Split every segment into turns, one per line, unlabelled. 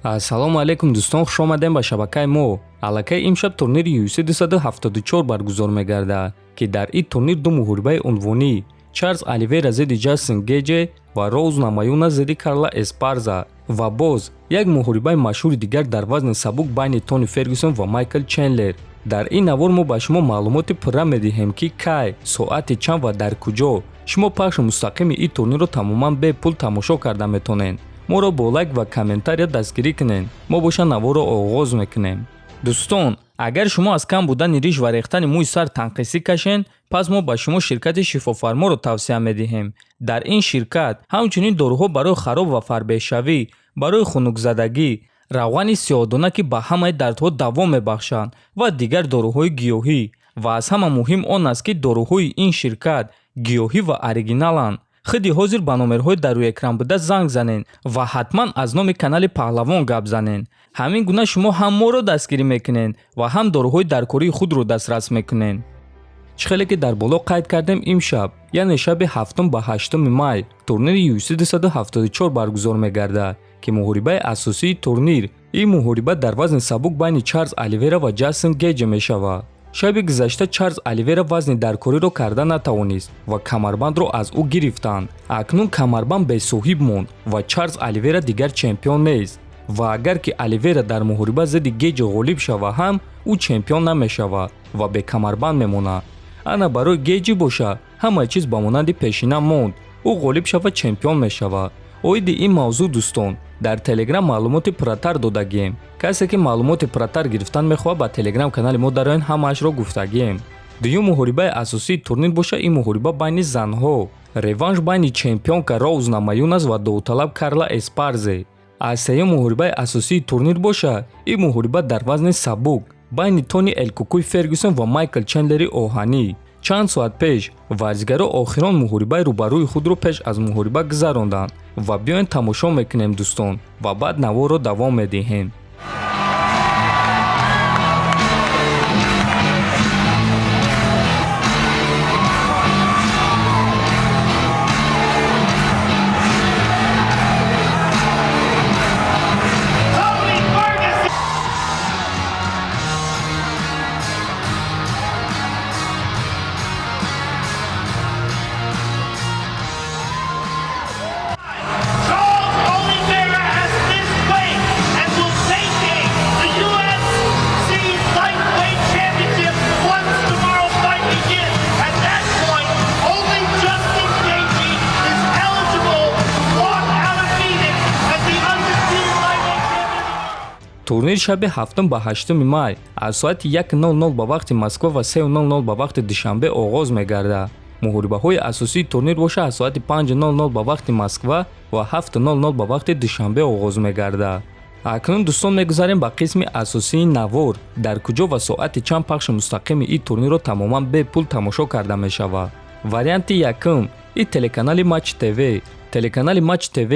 ассалому алайкум дӯстон, хуш омадем ба шабакаи мо. Аллакай имшаб турнири UFC 274 баргузор мегардад ки дар ин турнир ду муҳорибаи унвонӣ Чарлз Оливейра зидди Ҷастин Гейҷе ва Роуз Намаюна зидди Карла Эспарза ва боз як муҳорибаи машҳури дигар дар вазни сабук байни Тони Фергюсон ва Майкл Чендлер. Дар ин навор мо ба шумо маълумоти пурра медиҳем ки кай, соати чанд ва дар куҷо шумо пахши мустақими ин турнирро тамоман бепул тамошо карда метонед. моро бо лайк ва комментария дастгирӣ кунед. мо боша наворро оғоз мекунем. дӯстон, агар шумо аз кам будани риш ва рехтани мӯи сар танқисӣ кашед, пас мо ба шумо ширкати шифофарморо тавсия медиҳем. дар ин ширкат ҳамчунин доруҳо барои хароб ва фарбеҳшавӣ, барои хунукзадагӣ, равғани сиёҳдона ки ба ҳамаи дардҳо даво мебахшанд ва дигар доруҳои гиёҳӣ. ва аз ҳама муҳим он аст ки доруҳои ин ширкат гиёҳӣ ва оригиналанд. худи ҳозир ба номерҳои дар рӯи экран буда занг занед ва ҳатман аз номи канали паҳлавон гап занед. ҳамин гуна шумо ҳам моро дастгирӣ мекунед ва ҳам дорухои даркории худро дастрас мекунед. чӣ хеле ки дар боло қайд кардем, имшаб яъне шаби 7 ба 8 май турнири UFC 274 баргузор мегардад ки муҳорибаи асосии турнир ин муҳориба дар вазни сабук байни Чарлз Оливейра ва Ҷастин Гейҷе мешавад. шаби гузашта Чарлз Оливейра вазни даркориро карда натавонист ва камарбандро аз ӯ гирифтанд. акнун камарбанд бесоҳиб монд ва Чарлз Оливейра дигар чемпион нест. ва агар ки Оливейра дар муҳориба зидди Гейҷе ғолиб шава ҳам ӯ чемпион намешавад ва бекамарбанд мемонад. ана барои Гейҷи боша ҳама чиз ба монанди пешина монд. ӯ ғолиб шава чемпион мешавад. оиди ин мавзӯъ дӯстон, дар телеграм маълумоти пурратар додагием. касе ки маълумоти пурратар гирифтан мехоҳад ба телеграм канали мо дароян, ҳамаашро гуфтагием. дуюм муҳорибаи асосии турнир боша ин муҳориба байни занҳо. реванш байни чемпионка Роуз Намаюнас ва довталаб Карла Эспарзе. аз сеюм муҳорибаи асосии турнир боша ин муҳориба дар вазни сабук байни Тони Элкукуи Фергюсон ва Майкл Чендлери оҳанӣ. чанд соат пеш варзигаро охирон муҳорибаи рӯбарӯи худро пеш аз муҳориба гузаронданд ва биёед тамошо мекунем дӯстон ва баъд наворро давом медиҳем. турнир шаби 7 ба 8 май аз соати 1:00 ба вақти Москва ва 3:00 ба вақти Душанбе оғоз мегардад. муҳорибаҳои асосии турнир боша аз соати 5:00 ба вақти Москва ва 7:00 ба вақти Душанбе оғоз мегардад. акнун дӯстон мегузарем ба қисми асосии навор, дар куҷо ва соати чанд пахши мустақими ин турнирро тамоман бепул тамошо карда мешавад. варианти якум ин телеканали Матч ТВ. телеканали Матч ТВ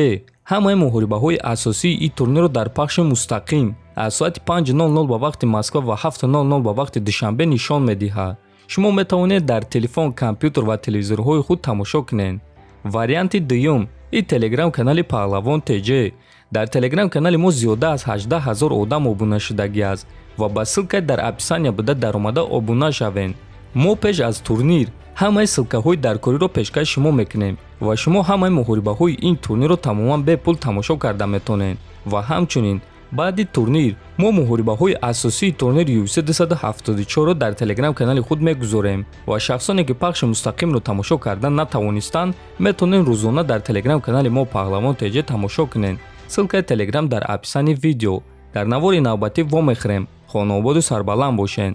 ҳамаи муҳорибаҳои асосии ин турнирро дар пахши мустақим аз соати 5:00 ба вақти Москва ва 7:00 ба вақти Душанбе нишон медиҳад. шумо метавонед дар телефон, компютер ва телевизорҳои худ тамошо кунед. варианти дуюм ин телеграм канали Паҳлавон ТЖ. дар телеграм канали мо зиёда аз 18 000 одам обуна шудагӣ аст ва ба ссилкаи дар описания буда даромада обуна шавед. мо пеш аз турнир ҳамаи ссилкаҳои даркориро пешкаш шумо мекунем ва шумо ҳамаи муҳорибаҳои ин турнирро тамоман бепул тамошо карда метонед. ва ҳамчунин баъди турнир мо муҳорибаҳои асосии турнири UFC 274-ро дар телеграм канали худ мегузорем ва шахсоне ки пахши мустақимро тамошо карда натавонистанд метавонанд рӯзона дар телеграм канали мо Паҳлавон ТЖ тамошо кунед. ссилкаи телеграм дар описани видео. дар навори навбатӣ вомехӯрем. хонободу сарбаланд бошед.